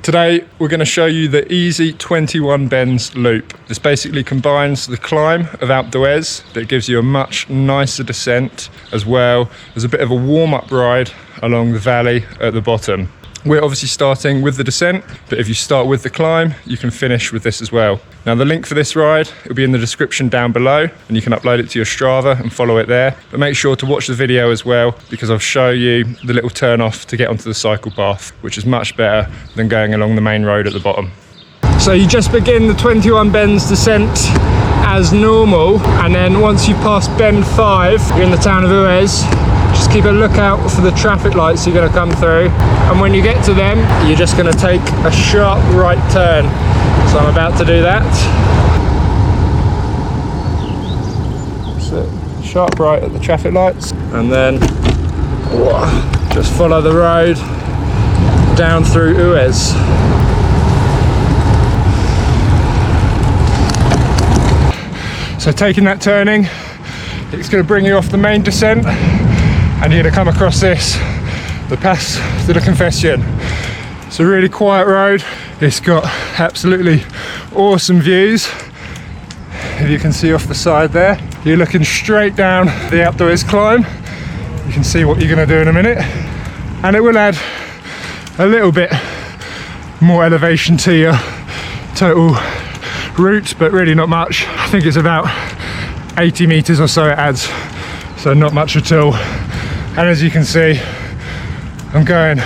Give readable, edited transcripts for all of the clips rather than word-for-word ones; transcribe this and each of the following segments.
Today we're going to show you the easy 21 bends loop. This basically combines the climb of Alpe du Zwift that gives you a much nicer descent, as well as a bit of a warm-up ride along the valley at the bottom. We're obviously starting with the descent, but if you start with the climb, you can finish with this as well. Now the link for this ride will be in the description down below, and you can upload it to your Strava and follow it there. But make sure to watch the video as well, because I'll show you the little turn off to get onto the cycle path, which is much better than going along the main road at the bottom. So you just begin the 21 bends descent as normal, and then once you pass bend 5, you're in the town of Huez. Just keep a lookout for the traffic lights you're going to come through, and when you get to them, you're just going to take a sharp right turn. So I'm about to do that. So sharp right at the traffic lights, and then just follow the road down through Huez. So taking that turning, it's going to bring you off the main descent, and you're going to come across this, the Pass de la Confession. It's a really quiet road. It's got absolutely awesome views. If you can see off the side there, you're looking straight down the Alpe du Zwift climb. You can see what you're going to do in a minute, and it will add a little bit more elevation to your total route, but really not much. I think it's about 80 meters or so it adds, so not much at all. And as you can see, I'm going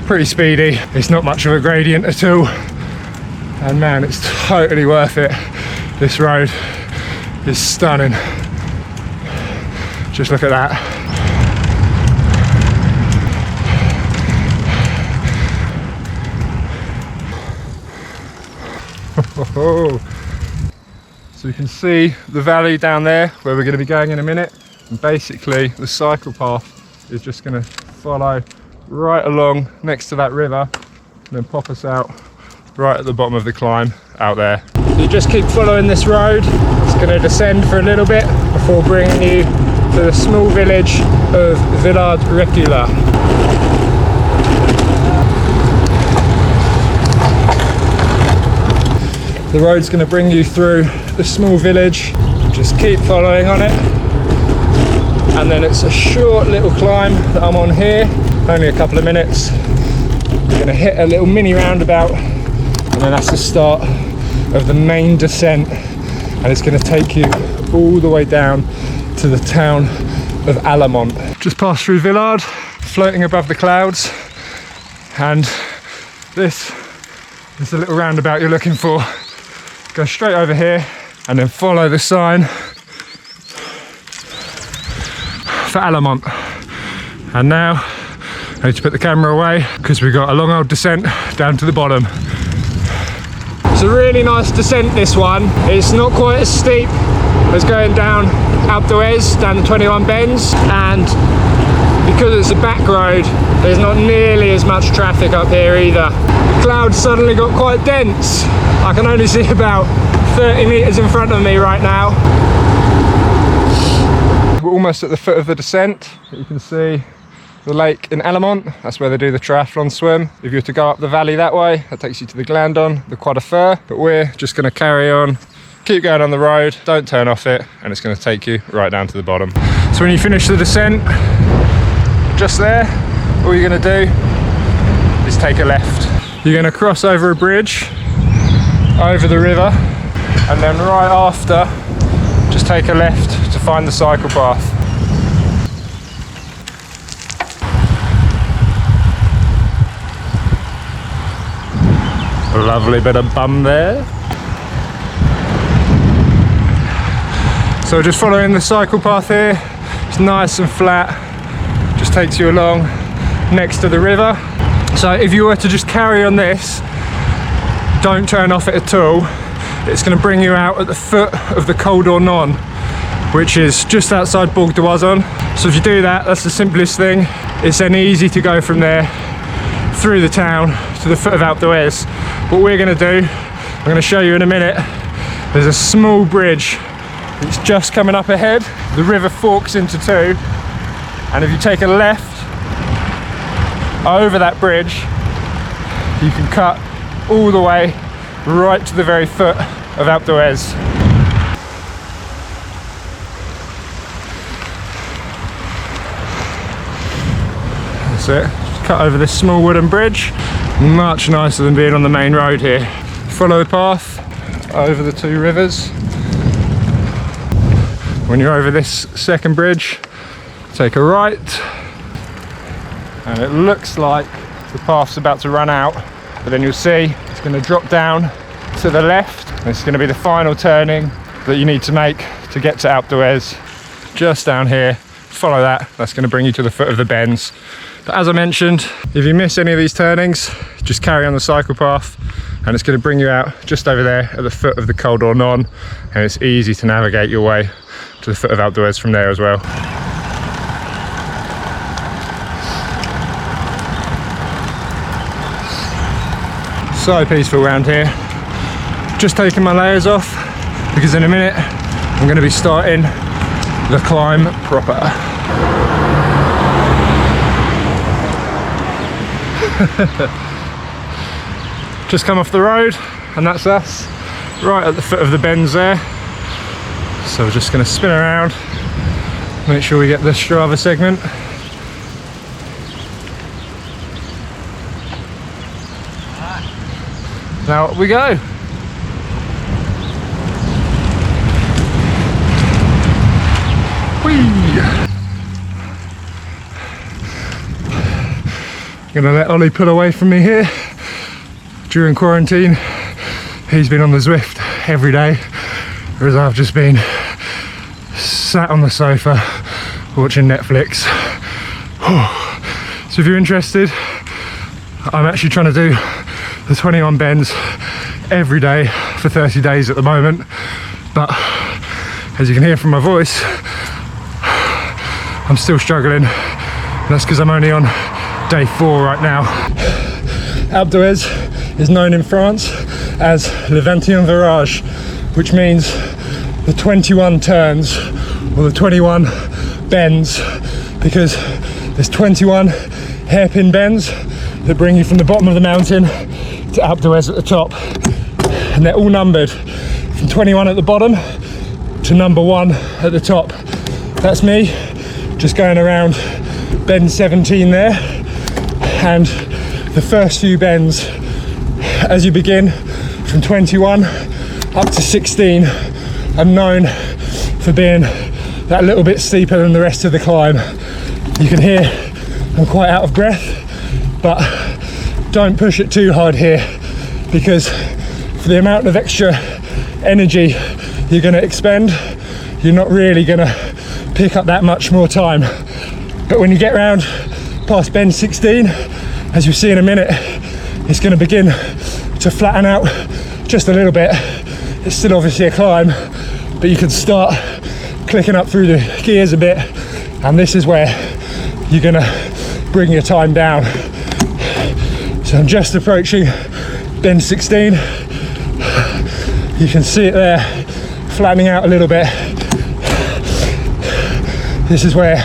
pretty speedy. It's not much of a gradient at all, and man, it's totally worth it. This road is stunning. Just look at that. So you can see the valley down there where we're going to be going in a minute, and basically the cycle path is just going to follow right along next to that river and then pop us out right at the bottom of the climb out there. You just keep following this road. It's going to descend for a little bit before bringing you to the small village of Recula. The road's going to bring you through the small village. Just keep following on it, and then it's a short little climb that I'm on here, only a couple of minutes. You're going to hit a little mini roundabout, and then that's the start of the main descent, and it's going to take you all the way down to the town of Alamont. Just passed through Villard, floating above the clouds, and this is the little roundabout you're looking for. Go straight over here and then follow the sign for Alamont. And now I need to put the camera away because we've got a long old descent down to the bottom. It's a really nice descent, this one. It's not quite as steep as going down Alpe du Zwift, down the 21 bends, and because it's a back road, there's not nearly as much traffic up here either. The clouds suddenly got quite dense. I can only see about 30 meters in front of me right now. We're almost at the foot of the descent. You can see the lake in Alamont. That's where they do the triathlon swim. If you were to go up the valley that way, that takes you to the Glandon, the Croix de Fer. But we're just going to carry on, keep going on the road, don't turn off it, and it's going to take you right down to the bottom. So when you finish the descent, just there, all you're going to do is take a left. You're going to cross over a bridge, over the river, and then right after, just take a left to find the cycle path. A lovely bit of bum there. So just following the cycle path here, it's nice and flat, just takes you along next to the river. So if you were to just carry on this, don't turn off it at all, it's going to bring you out at the foot of the Col d'Ornon, which is just outside Bourg d'Oisans. So if you do that, that's the simplest thing. It's then easy to go from there through the town to the foot of Alpe du Zwift. What we're going to do, I'm going to show you in a minute, there's a small bridge. It's just coming up ahead. The river forks into two, and if you take a left over that bridge, you can cut all the way right to the very foot of Alpe d'Huez. That's it. Cut over this small wooden bridge. Much nicer than being on the main road here. Follow the path over the two rivers. When you're over this second bridge, take a right, and it looks like the path's about to run out, but then you'll see it's going to drop down to the left, and it's going to be the final turning that you need to make to get to Alpe d'Huez. Just down here, follow that, that's going to bring you to the foot of the bends. But as I mentioned, if you miss any of these turnings, just carry on the cycle path, and it's going to bring you out just over there at the foot of the Col d'Ornon, and it's easy to navigate your way to the foot of Alpe d'Huez from there as well. So peaceful around here. Just taking my layers off because in a minute I'm going to be starting the climb proper. Just come off the road and that's us right at the foot of the bends there. So we're just going to spin around, make sure we get the Strava segment. Now up we go. Whee! I'm gonna let Ollie pull away from me here. During quarantine, he's been on the Zwift every day, whereas I've just been sat on the sofa watching Netflix. So if you're interested, I'm actually trying to do the 21 bends every day for 30 days at the moment, but as you can hear from my voice, I'm still struggling, and that's because I'm only on day 4 right now. Alpe d'Huez is known in France as le 21 virage, which means the 21 turns or the 21 bends, because there's 21 hairpin bends that bring you from the bottom of the mountain to Alpe d'Huez at the top, and they're all numbered from 21 at the bottom to number 1 at the top. That's me just going around bend 17 there, and the first few bends as you begin from 21 up to 16 are known for being that little bit steeper than the rest of the climb. You can hear I'm quite out of breath, but don't push it too hard here, because for the amount of extra energy you're going to expend, you're not really going to pick up that much more time. But when you get round past bend 16, as you'll see in a minute, it's going to begin to flatten out just a little bit. It's still obviously a climb, but you can start clicking up through the gears a bit, and this is where you're going to bring your time down. So I'm just approaching bend 16. You can see it there, flattening out a little bit. This is where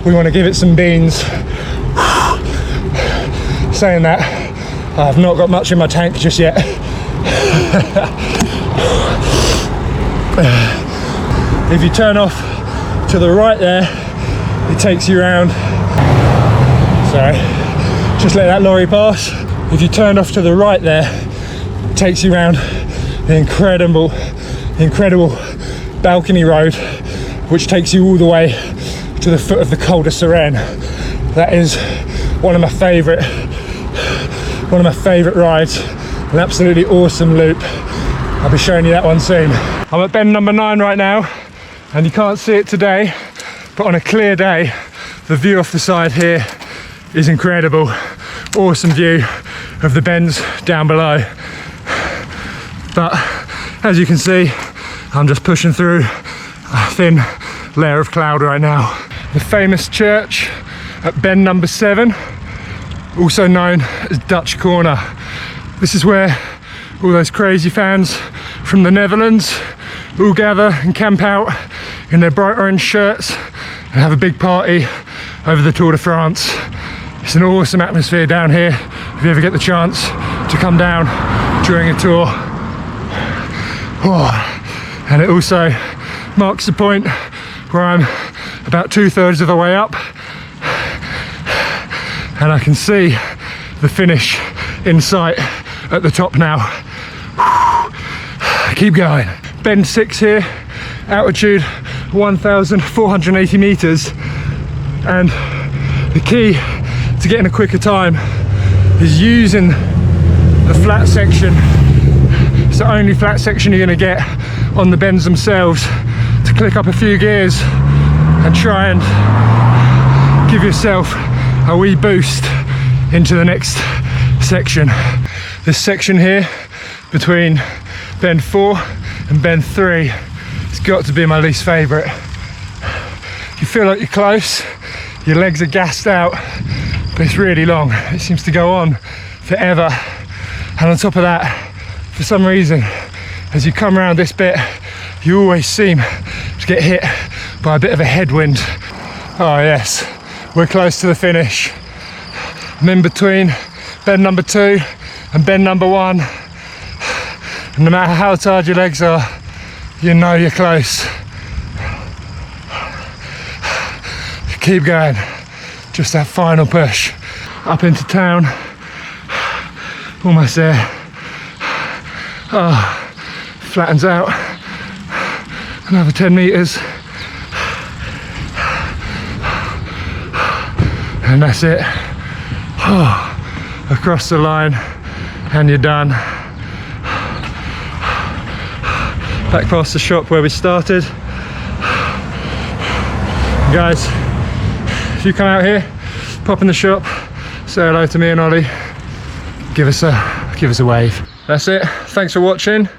we want to give it some beans. Saying that, I've not got much in my tank just yet. If you turn off to the right there, it takes you around. Sorry, just let that lorry pass. If you turn off to the right there, it takes you around the incredible balcony road, which takes you all the way to the foot of the Col de Sirène. That is one of my favourite rides, an absolutely awesome loop. I'll be showing you that one soon. I'm at bend number 9 right now, and you can't see it today, but on a clear day, the view off the side here is incredible. Awesome view of the bends down below. But as you can see, I'm just pushing through a thin layer of cloud right now. The famous church at bend number 7, also known as Dutch Corner. This is where all those crazy fans from the Netherlands all gather and camp out in their bright orange shirts and have a big party over the Tour de France. It's an awesome atmosphere down here. if you ever get the chance to come down during a tour. Oh, and it also marks the point where I'm about 2/3 of the way up, and I can see the finish in sight at the top now. Keep going. Bend 6 here, altitude 1,480 meters, and the key to getting a quicker time is using the flat section. It's the only flat section you're going to get on the bends themselves, to click up a few gears and try and give yourself a wee boost into the next section. This section here between bend 4 and bend 3 has got to be my least favourite. You feel like you're close, your legs are gassed out, but it's really long. It seems to go on forever. And on top of that, for some reason, as you come around this bit, you always seem to get hit by a bit of a headwind. Oh yes, we're close to the finish. I'm in between bend number 2 and bend number 1. And no matter how tired your legs are, you know you're close. Keep going, just that final push. Up into town, almost there. Oh, flattens out, another 10 meters. And that's it. Oh, across the line, and you're done. Back past the shop where we started. Guys, if you come out here, pop in the shop, say hello to me and Ollie, give us a wave. That's it. Thanks for watching.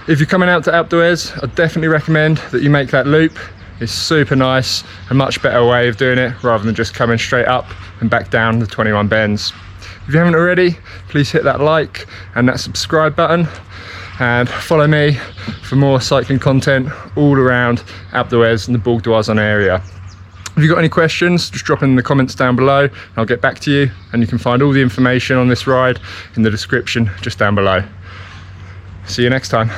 If you're coming out to Alpe du Zwift, I definitely recommend that you make that loop. It's super nice, a much better way of doing it rather than just coming straight up and back down the 21 bends. If you haven't already, please hit that like and that subscribe button, and follow me for more cycling content all around Alpe du Zwift and the Bourg d'Oisans area. If you've got any questions, just drop in the comments down below and I'll get back to you, and you can find all the information on this ride in the description just down below. See you next time.